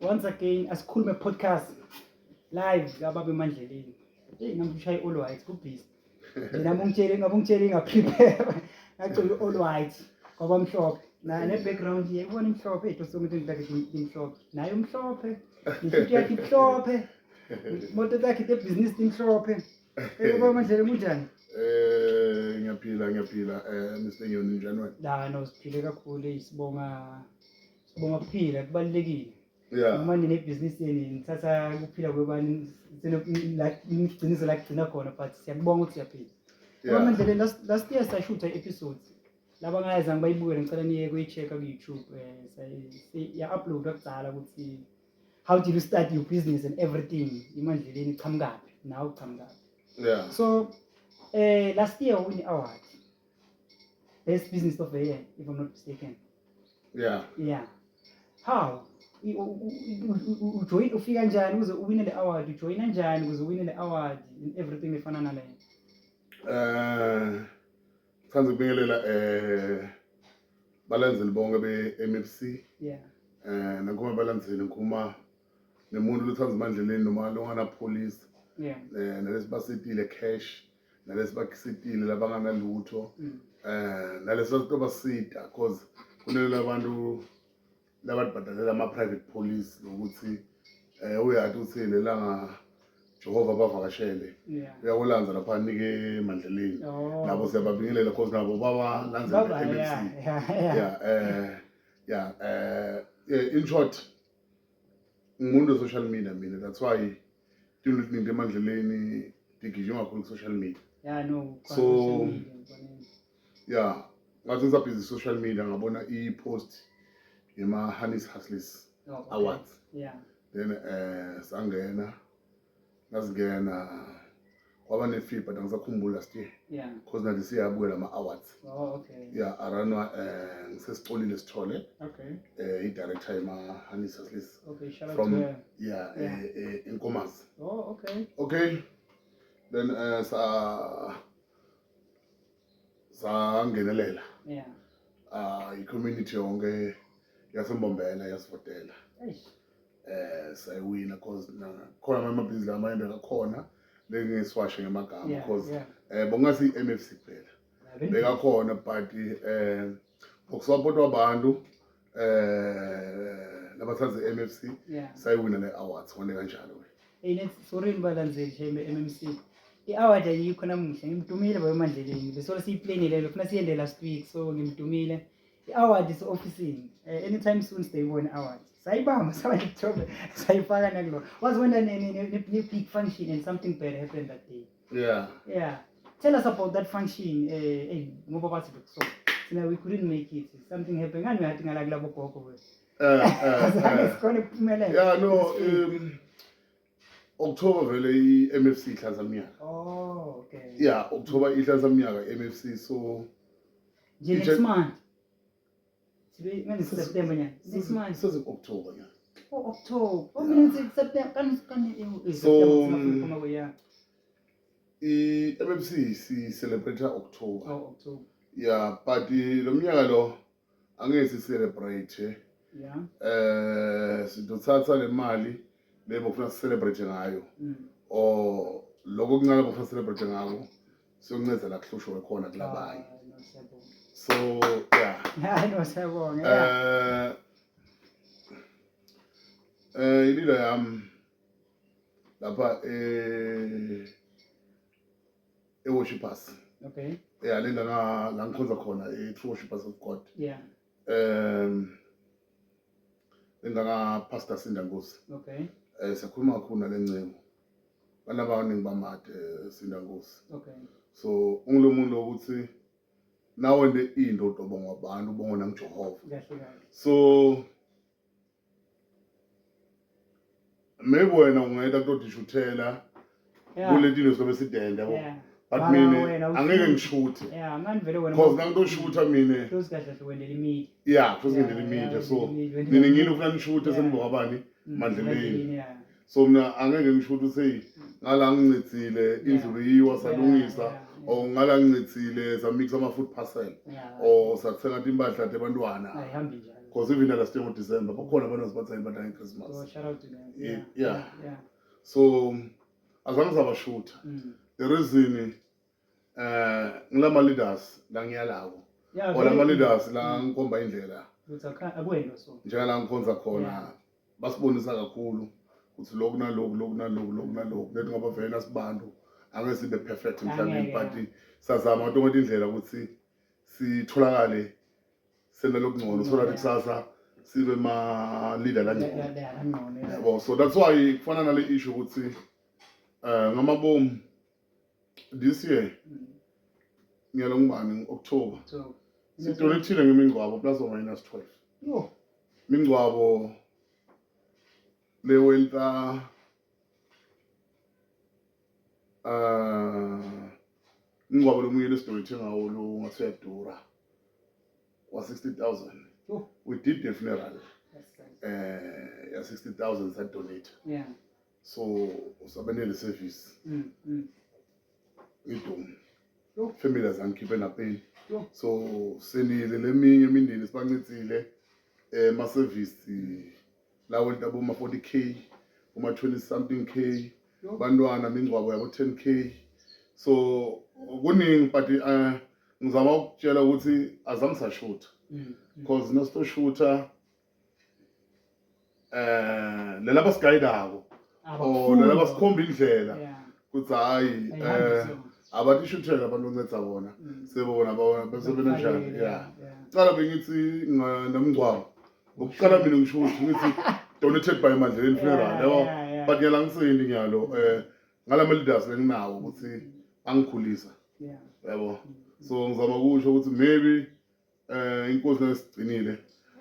Once again, asikhulume podcast live kaBaba eMandleleni. Ngamshaya all white kubhizi. Mina ngabungitshela ngaprepare. Ngacela all white ngoba mhlophe. Na ne background here ubona imhlophe ethu somuntu ndake imhlophe. Naye umhlophe. Ifuthi yakhe imhlophe. Moto yakhe the business imhlophe. Baba eMandleleni unjani? Ngiyaphila Mr. Nyoni njani wena? La no siphile kakhulu sibonga kuphila kubalekile. Yeah. Manje nebusiness yeni ngithatha kuphila kwebani la ngigcinisa la kugcina khona but siyakubonga ukuthi siyaphila. Ngoba manje last year sashutha episodes. Laba ngayizange bayibuke ngicela niye kuyichecka ku YouTube ya upload akudzala ukuthi how did you start your business and everything eMandleleni iqhamukapi now iqhamukapi. Yeah. So last year we won award best business of the year if I'm not mistaken. Yeah. How ujoin ufika njani ukuze uwine le award ujoina njani ukuze uwine le award in everything efana nale Fanele kubingelela balandzeli bonke be-MFC nakuba balandzeli ngikhuluma nemuntu lothanda eMandleleni noma longana police nalesi basetile cash nalesi basetile labanganalutho nalesi basita because kunele abantu labadbadalela ama-private police nokuthi uyathi uthi lelanga Jehova bavakashele uyakulanza lapha nike eMandleleni nabo siyababingelela because nabo babalandzela MFC. In short ngumuntu social media mina that's why into eziningi eMandleleni digijima kakhulu social media. So ngathi ngisabhizi social media ngabona i-post Hannes Hustlers Awards. Then sangena kwaba ne-fee but angisakhumbula last year because nathi siyabuka lama awards. Aranwa ngisesixolile Sithole i-director Hannes Hustlers from Nkomazi. Okay. Then sangenelela i-community yonke yasembombela yasivotela sayiwina cause khona amabhizinisi amanye akakhona lengiswashe ngemagama because bongasi i-MFC kuphela bekakhona but ngokusapotwa abantu labathatha i-MFC sayiwina le awards konke kanjalo. Sorry ngibalandzeli shembe MMC i-award ayikho namuhla ngimdumile Baba eMandleleni besola siyiplanele ufuna siyende last week so ngimdumile i-award is officing anytime soon siyibona award sayibamba sabayithobe sayifaka nakulo was when a big function and something bad happened that day. Tell us about that function. Ngoba bathi so we couldn't make it, something happened and we had to ngala kulabo gogo asikhona kuphumelela. October vele i-MFC ihlanza mnyaka. October ihlanza mnyaka MFC so next month. When is September next month? So it's October October. Means September so i-MFC si celebrate October. But lo mnyaka lo angeke si celebrate. Sidothatha le mali lebo funa celebrate ngayo or lokho kuncane bofuna celebrate ngako sokunceza la kuhlushwe khona kulabanye. So siyabonga. Ililo yami lapha worshipers. Lenda la ngikhonza khona true worshipers of God. Lenda Pastor Sindangosi. Siyakhuluma kakhulu nalencebo. Banaba abaningi bamade Sindangosi. So ungulomuntu ukuthi nawe nde into obonga abantu ubonga nangJehova. So maybe wena ungayita kudishuthela kuletini sobe sidende yabo. But mina angeke ngishuthe. Manje vele wena because ngangitoshutha mina. Close kahle wendele media. Close ngendele media so mina ngini ufuna ngishuthe senibonga abani Mandleleni. So mina angeke ngishuthe say ngala ngincitsile indlu yiwa salungisa or ngala ngicithile samix ama-food parcel or sathenga impahla tebantwana ayihambi njalo. because even last year December bakhona abantu azibathenga impahla ngeChristmas. So shout out to them. Yeah. So azange sabashutha. The reason ngilama leaders la ngiyalako or lama leaders la ngikhomba indlela akwendo so njengala ngikhonza khona basibonisa kakhulu ukuthi lokhu nalokhu lethi ngoba vele sibantu angeke sibe perfect emhlabeni but sazama ukuthi indlela ukuthi sitholakale sena lokungcono so that kusasa sibe ma leader la ngcono yabo. So that's why kufana nale issue ukuthi ngamabomu this year ngiyala ngubani October sidonethile ngemingcwabo plus or minus 12 yo mingcwabo le wenta ingcwabo lomunye lesidonethe ngawo lo ngasiyadura wa 60,000 we did the funeral ya 60,000 sa donate so sabanele service idum family azangikhiphe napeni so senile leminye imindeni sibancitsile ma service lawo ntabo ma 40k uma 20 something k bantwana mingcwabo yabo 10k so kuningi but ngizama ukutshela ukuthi azange sashutha because nasitoshuta lela basigayidako or lela basikhomba indlela ukuthi hayi abatishuthela abantu onetsa bona sebona basebena njani cala bengithi namngcwabo ukuqala mina ngisho ukuthi donated by Mandleleni funeral yabo but ngiyala ngisindi ngiyalo ngalama leaders lenginawo ukuthi angikhulisa yabo. So ngizama ukusho ukuthi maybe inkosi nesigcinile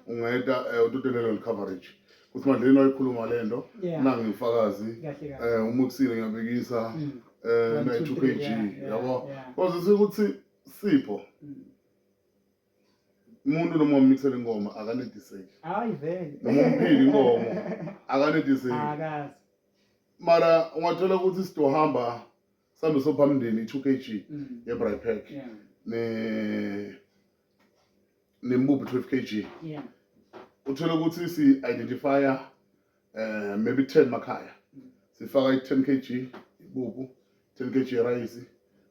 ungayeda utotelelo coverage ukuthi Mandleleni wayikhuluma lento nangi ngifakazi umukusile ngiyabekisa na 2kg yabo because ukuthi Sipho umuntu noma umixele ingoma akanediseki hayi vele noma umphili inkomo akanediseki akazi mara ungathola ukuthi sidohamba sambe sophambili 2kg yebraai pack nembubu 12kg uthola ukuthi si identifier maybe 10 makhaya sifaka 10kg ibubu 10kg rice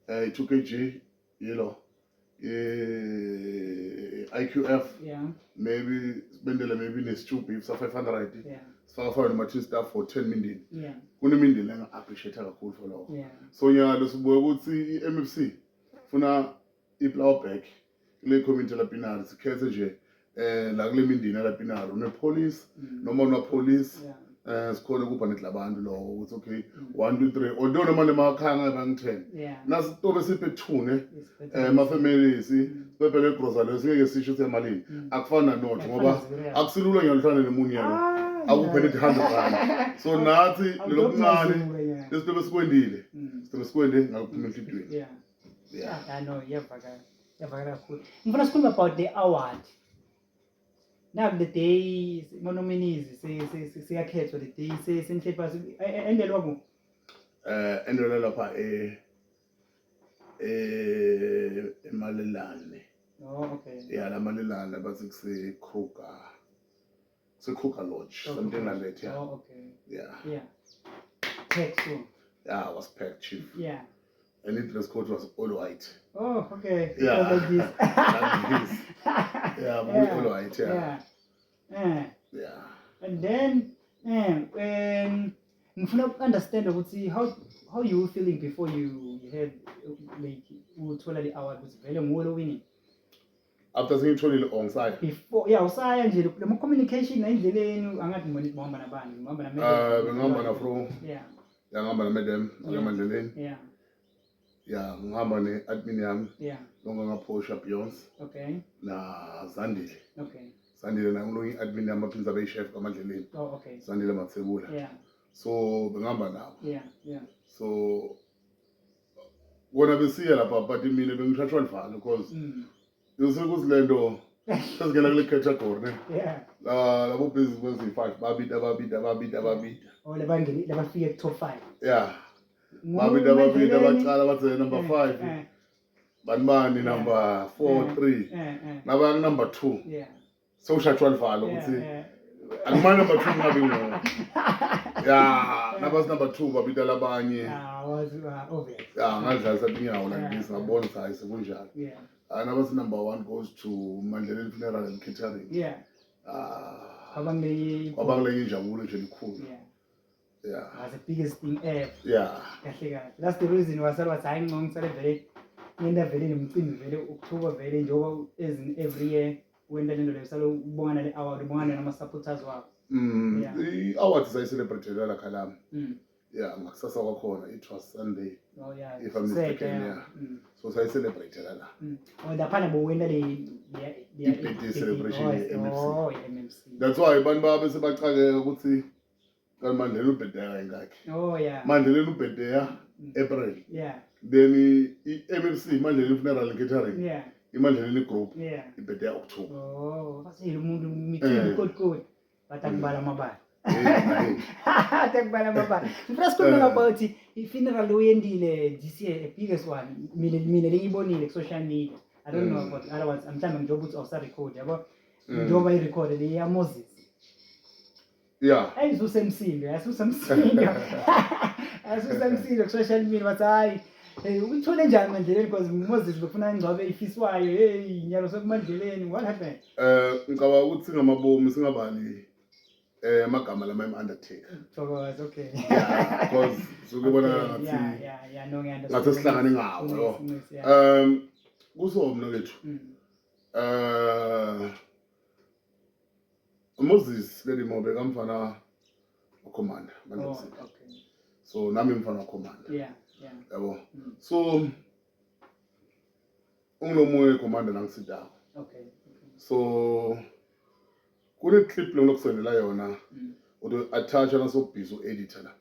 2kg yellow IQF maybe spendele maybe ne-stew beef sa 500 sifaka fana nama-tin stuff for 10 mindeni kunemindeni la nga-appreciate kakhulu for lawo so nyalo sibuye ukuthi i-MFC funa i-flower bag kule community lapinari sikhethe nje la kule mindeni lapinari une-police noma una-police sikhona ukuba netlabantu lo ukuthi okay 1 2 3 although noma lemakhaya ngabe 10 nasitobe siphe thune ma families siphele grocery singeke sisho ukuthi emalini akufana notho ngoba akusilula ngiyahlala nemunyelo akuphe net 100 rand so nathi lokuncane lesitobe sikwendile sitobe sikwende ngakuphuma enhlitweni I know yavakala kakhulu. Ngifuna sikhuluma about the award. Now the day monominees siyakhethwa the day senhlipha endelwa ku endelwa lapha eMalelane. Oh okay. Yeah, la Malelane bathi kuse Kruger Lodge something like that. Yeah. Oh okay. Yeah. Tech so. Yeah, I was packed chief. Yeah. And the dress code was all white. Oh, okay. Yeah. Like this. Like this. Yeah, all white. Yeah. And then, when you understand how you were feeling before you had like uthola award was vele ngolo winning. After seeing Tony on side. Before, yeah, usaya nje le communication endleleni angathi ngibona ngihamba nabani, ngihamba na madam. Ngihamba na Fro. Yeah. Ya ngihamba na madam, ngiyamandleleni. Yeah. Yeah, ngihamba ne-admin yami. Yeah. Longa ngaphosha Beyonce. Okay. Na Zandile. Okay. Zandile na ngilonga i-admin yami aphinza be-chef kaMandleleni. Oh, okay. Zandile Mathebula. Yeah. So bengihamba nabo. Yeah. So kona besiya lapha but mina bengishatshwa livalo because yosekuzilento sezingena kule category ne. Yeah. Labo business kwenzi 5 babida. Oh, labangeni labafike top 5. Yeah. Babida abacala bathi number 5. banibani number 4 3 naba number 2 sewushajwa livalo ukuthi akumani number 2 ngabe ngo naba number 2 babita labanye obvious ngadlala satinyawo like this ngabona ukuthi sekunjalo naba number 1 goes to Mandleleni Funeral and Catering kwabangile injabulo nje likhulu that's the biggest thing ever kahle kahle that's the reason wasala wathi hayi ngisale vele ngenda vele nemcimbi vele October vele njengoba every year wenda lento le salo ubongana le award ubongana nama supporters wabo i-award sayicelebrate la Khalama ngakusasa kwakhona it was Sunday if I'm mistaken so sayicelebrate la laphana bo wenda le birthday celebration ye-MMC that's why abantu babe sebacake ukuthi kaMandleleni ubirthday ngakhe Mandleleni ubirthday April then i-MMC Mandleleni Funeral and Catering iMandleleni group ibirthday October fasile umuntu meeting code batakubala amabala atakubala amabala first talking about i-funeral oyendile this year the biggest one mina lengibonile ku social media I don't know about other ones mhlawumbe njengoba uthi awusa record yabo njengoba i-record le ya Moses ayisusemsindo ku social media bathi hayi uthole njani Mandleleni because Moses befuna ingcwabe ifiswayo inyalo sokuMandleleni what happened ngicabanga ukuthi ngamabomu singabali amagama lama Undertaker okay because sokubona ngathi ngathi sihlangane ngawo kusomna kethu Moses leli mobe kamfana uCommander so nami mfana uCommander yabo so ungilomoya uCommander nangisida so kule clip lo lokusendela yona udo attach na so busy editor la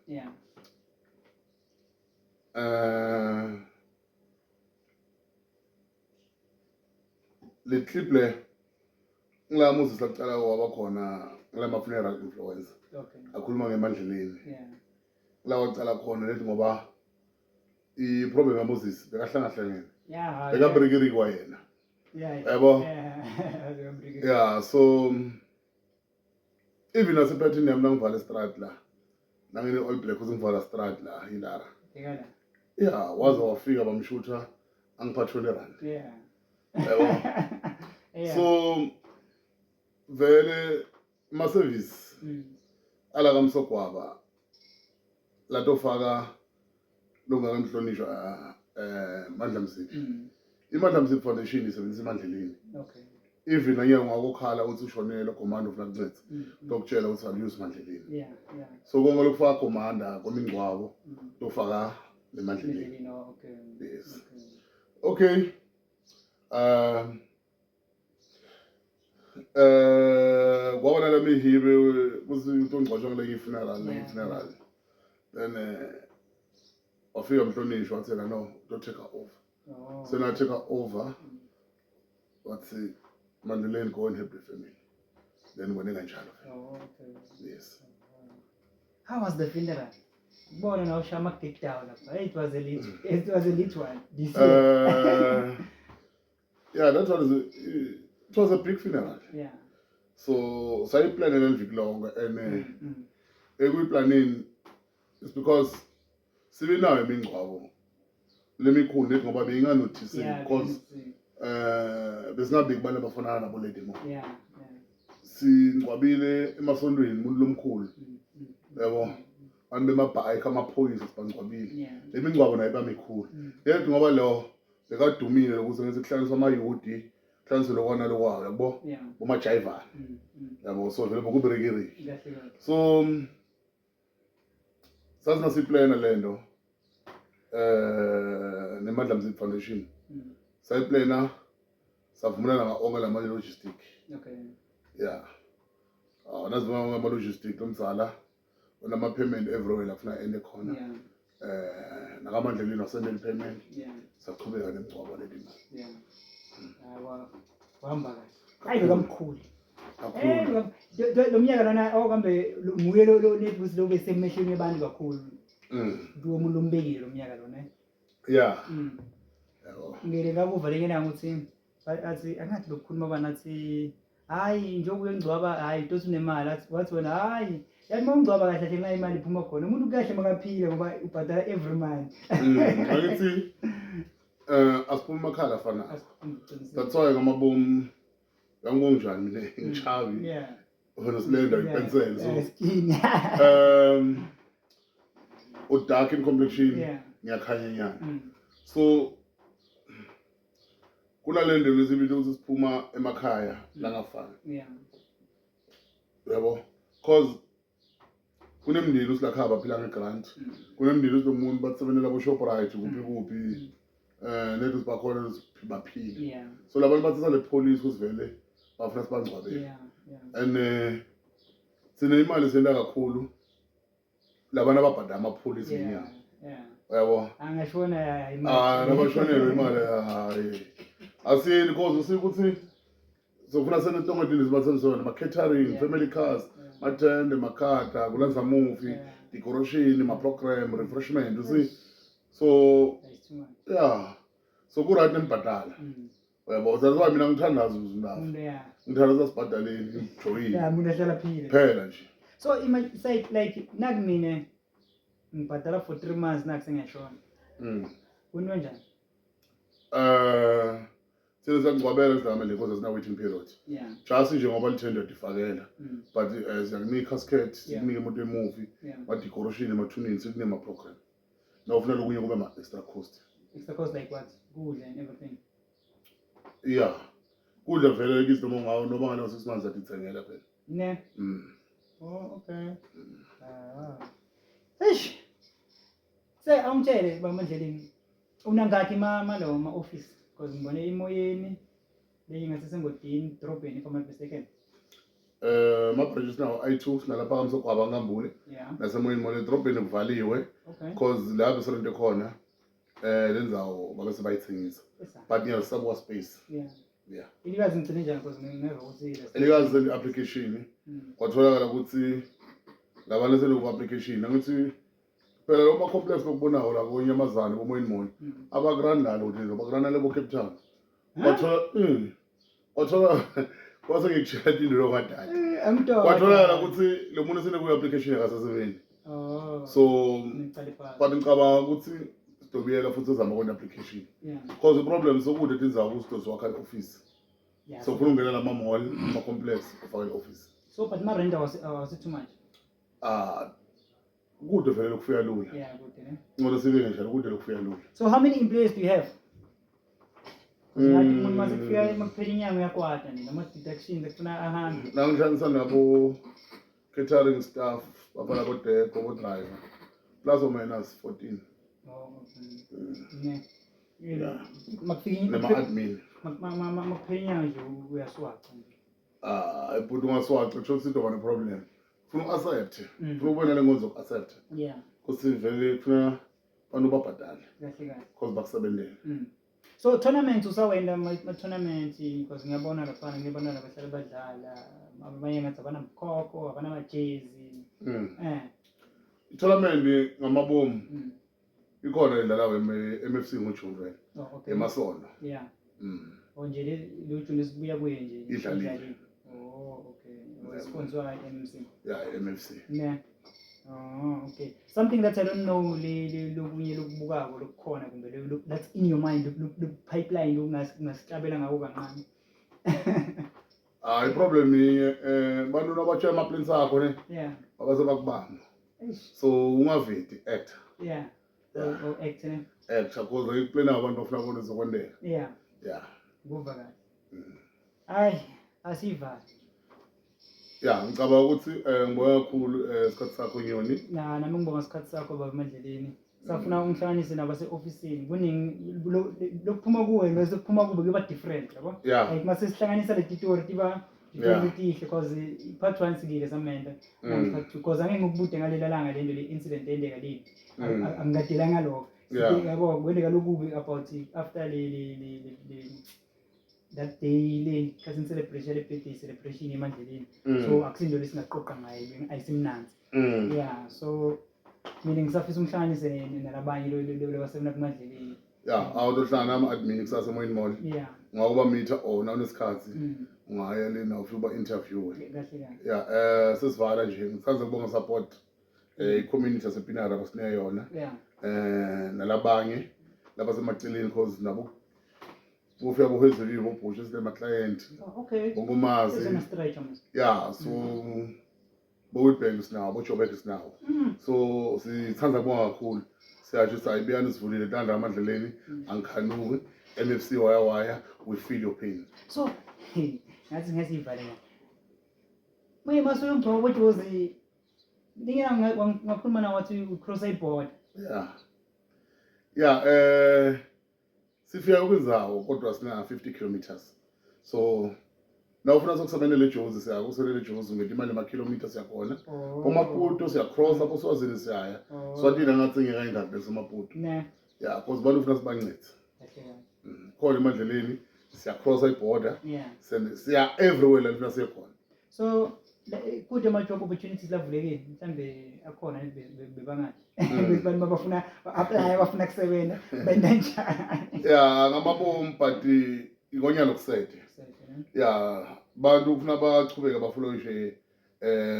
le clip le ngila Moses laqala waba khona ngila funeral influencer akhuluma ngeMandleleni la waqala khona lethi ngoba I problem ya Moses bekahlangahlangene bekabrekeri kwa yena yabo so even asephathini yami nangivala strat la nangene all black uzingivala strat la indara waze wafika bamshutha angiphatha R20 yabo so vele ma service ala kamsogwaba la tofaka longakamhlonishwa Mandla Mzimba iMandla Mzimba Foundation isebenzisa eMandleleni even nanyanga ngakukhala uthi ushonela command ufuna kunceda dokutshela ukuthi aluse Mandleleni so konke lokufaka commander komingcwabo tofaka eMandleleni yes okay kwabona la mihibe kuthi into ngcwatshwa kule funeral then wafika umhlonishwa wathi no don't take her over so na take her over wathi Mandleleni go and help the family then when kanjalo yes how was the funeral bona na ushama take down it was a lit one this year that was a big funeral so say plan eliviki lonke and ekuyi planning is because sibinayo imingcwabo lemikhulu lethi ngoba beyinganotice because besingabiki bane bafonana nabo lady mo singcwabile emasondweni umuntu lomkhulu yabo abantu bemabhayikhi amaphoyisa sibangcwabile lemingcwabo nayo bamikhulu lethi ngoba lo bekadumile ukuze ngeze kuhlanganiswa amayudi kuhlanganiswe lokwana lokwayo yabo bomajayiva yabo so vele bokuberekeri so sasina siplana lento neMandla Mzimba Foundation sayiplana savumelana ngaonke lama logistic nazima ngama logistic lomzala onama payment everywhere lafuna ende khona nakaMandleleni wasendela payment saqhubeka nemgcwabo leli wahamba kahle hayi kamkhulu lo mnyaka lana okambe nguye lo netbusi lo besemehlweni yabantu kakhulu umuntu lombekile lo mnyaka lona ngeke ngakuvalekela ukuthi athi angathi lokukhuluma bana athi hayi njengoba uyongcwaba hayi tosi unemali wathi wena hayi yathi mawungcwaba kahle kahle la imali iphuma khona umuntu kahle makaphile ngoba ubhadala every month ngathi asiphuma emakhala fana that's why ngamabomu yangonjani le ngichavi wena silenda ipensel so dark in complexion ngiyakhanya nyana so kunalendo lezibizo siphuma emakhaya la ngafana yabo cause kunemndeni usilakhaba phila ngegrant kunemndeni usilomuntu basebenela bo Shoprite kuphi nethi sibakhona baphile so labantu bathisa le police kusivele bafuna sibangcwabele and sine imali senda kakhulu labana ababhadala amapolice inyanga yabo angashona imali nabashonelwe imali hayi asini cause usikuthi sofuna senetongedini sibathenzisona ma catering family cars matende makhata kulanza movie decoration ma program refreshment you see so so ku-right nembhadala yabo that's why mina ngithandaza uzindaba ngithandaza sibhadaleni joyini umuntu ahlala phila phela nje so say like nakumina ngibhadala for 3 months nakusengiyashona kunto njani sine siyangcwabela sidlame le cause sina waiting period just njengoba lithenda difakela but siyakunika casket sikunike imoto yemovie ma decoration emathunini sikune ma program now ufuna lokunye kube ma extra cost like what kudla and everything kudla vele kisi noma ngawo noma ngana 6 months atithengela phela ne okay eish say awumtshele bamandleleni unangaki malawo ma office because ngibone imoyeni leyi ngasesengodini drobheni if I'm not mistaken ma branches now I2 sinalapha kamsogwaba ngambule nasemoyeni mole drobheni kuvaliwe because la besorente khona lenzawo babese bayithengisa but ngiyasabuka space ilikazi ngicine njani because ngingeva ukuthi ilikazi le application kwatholakala ukuthi labantu sele application angithi phela lo ma complex lokubonayo la konyamazane bomoyeni mole abagrandalo ukuthi abagrandale bo Cape Town kwathola kwase ngikushela into lokadala kwatholakala ukuthi lo muntu sene ku application yakaseseveni so but ngicabanga ukuthi sidobiyela futhi uzama kona application because the problem sokude tinzawo kusitosi wakha office so ufuna ungena la mall ama complex ufake office so but my rent was it too much kude vele lokufika lula kude ne ngoba sibenge njalo kude lokufika lula so how many employees do you have ngathi umuntu mase kufika emakuphela inyanga uyakwata nini ama deductions ekufuna ahambe la ngihlanganisa nabo catering staff bafana bo deco bo driver plus or minus 14 nama-admin makuphela inyanga nje uyaswaca but ungaswaca kusho ukuthi into bane-problem funa u-accept funa ubona le nkonzo zoku-accept kuthi vele kufuna abantu babhadale because bakusebenzele so tournament usawenda ama-tournament because ngiyabona lafana ngiyabona labahlala badlala abanye ngathi abanamkhokho abanamajezi i-tournament ngamabomu ikhona idlalayo MFC ngoJune vele emasondo nje lutho lesibuya kuye nje idlalile okay sponsor MFC MFC okay something that I don't know lokunye lokubukako lokukhona kumbe that's in your mind the pipeline lokungasicabela ngako kancane i-problem bantu nabatsha ama-plans akho ne abase bakubamba so ungavedi actor actor because i-plan abantu bafuna kona zokwendela kuva kahle hayi asivali ngicabanga ukuthi ngibonga kakhulu isikhathi sakho Nyoni nami ngibonga isikhathi sakho baba Mandleleni safuna ungihlanganise nabase-ofisini kuningi lokuphuma kuwe nesekuphuma kube kuba different yabo like mase sihlanganisa le titori tiba tihle because part 1 sikile samenda because angeke ngikubude ngalela langa lento le incident endeka leli angigadela ngalokho yabo kwendeka lokubi about after that day le cousin celebration le birthday celebration eMandleleni so akusindo lesingaqoqa ngayo ayisimnanzi so mina ngisafisa umhlanganise nalabanye lo basebenzela kuMandleleni Yeah, awutohlala nama-admin kusasa emoyeni mall. Yeah. Ngakuba meter ona unesikhathi. Ungaya lena ufika interview. Yeah, sesivala nje. Ngithanze ukubonga support i-community yasePinari abasine yona. Yeah. Nalabanye labasemaceleni cause nabo ufika kuhezeliwe ubhushe sine client. Okay. Ngokumazi. Yeah, so Worldbank sinawo, boJoburg sinawo. So sithanda kubonga kakhulu. Siyasho sayibiyana sivulile tanda amadleleni angikhanuki MFC waya we feel your pain. So ngathi ngesivala la. Manje masuyumtho ukuthi wozi ngiyanga ngakhuluma na wathi cross border. Yeah, sifika kwinzawo kodwa sina 50 kilometers. So na ufuna sokusebenza le Jozi siyakusele le Jozi ngeti imali ama-kilometers yakhona. Maputo siya cross lapho siwazini siyaya. Swatini ngathi ngekayingaphi besemaputo. Yeah, because bantu ufuna sibancede. Khona emadleleni siya cross i-border. Siya everywhere la ufuna siyekhona. So kude ama-job opportunities lavulekile mhlambe akhona bebangaki abantu bafuna apply bafuna kusebenza benda njani? Yeah, ngamabomu but ingonyalo kusete. Yeah, bantu ufuna bachubeka bafollow nje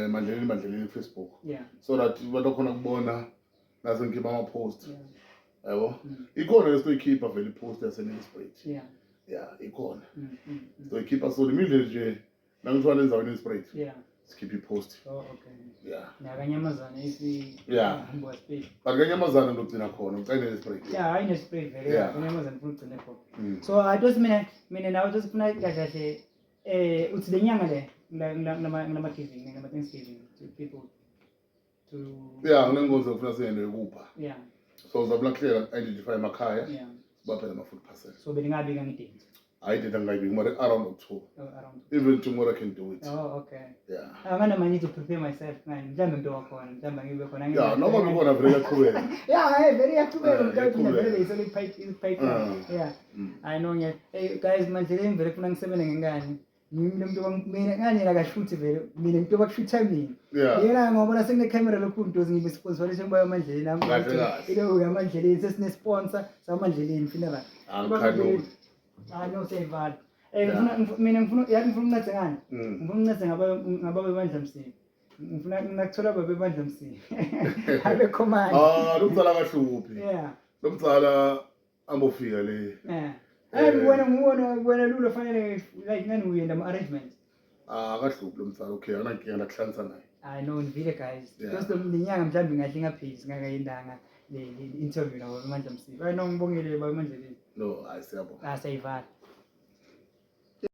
mandleleni Facebook. Yeah. So that bantu khona kubona nase ngikhipha ama post. Yabo. Ikhona lesitoyikhipha vele post yaseNelspruit. Yeah, ikhona. Stoyikhipha so limile nje nangithwala enzaweni eNelspruit. Skip i-post. Okay. Yeah. Nakanyamazana isi mbo space. But kanyamazana ndogcina khona ucela Nelspruit. Yeah, hayi Nelspruit vele. Kanyamazana ufuna ugcina khona. So I just mina nawe just funa kahle uthi lenyanga le ngama giving ngama Thanksgiving to people to nginenkonzo ufuna siyende ukupha. Yeah. So uzabula clear identify emakhaya. Baphela ama food parcel. So beningabika ngidinga. I didn't like it, but around 2. Even tomorrow I can do it. Oh, okay. Yeah. I'm gonna need to prepare myself. I'm going to work on. Yeah, no one will very active. Yeah, very active. Yeah. I know. Yeah. Hey guys, man, today I'm very fun. Mina ngani la kashuthi vele mina ngito bakushutha mina yena ngoba sengine camera lokhu ntozi ngibe sponsor semba yamandleni nami ile uyamandleni sesine sponsor samandleni funeral I know say bad. Mina ngifuna uncede ngani? Ngifuna uncede ngababe bandla msini. Ngifuna ngakuthola babe bandla msini. Habe command. Lumzala kahluphi. Yeah. Lumzala ambofika le. Wena lulo fanele like nani uyenda ama arrangement. Kahluphi lumzala okay anankinga nakuhlanisa naye. I know vile guys. Because lenyanga mhlambi ngadlinga phase ngakayendanga le interview nawo bandla msini. Wena ngibongile babe mandleni. No, I say about. Say bad.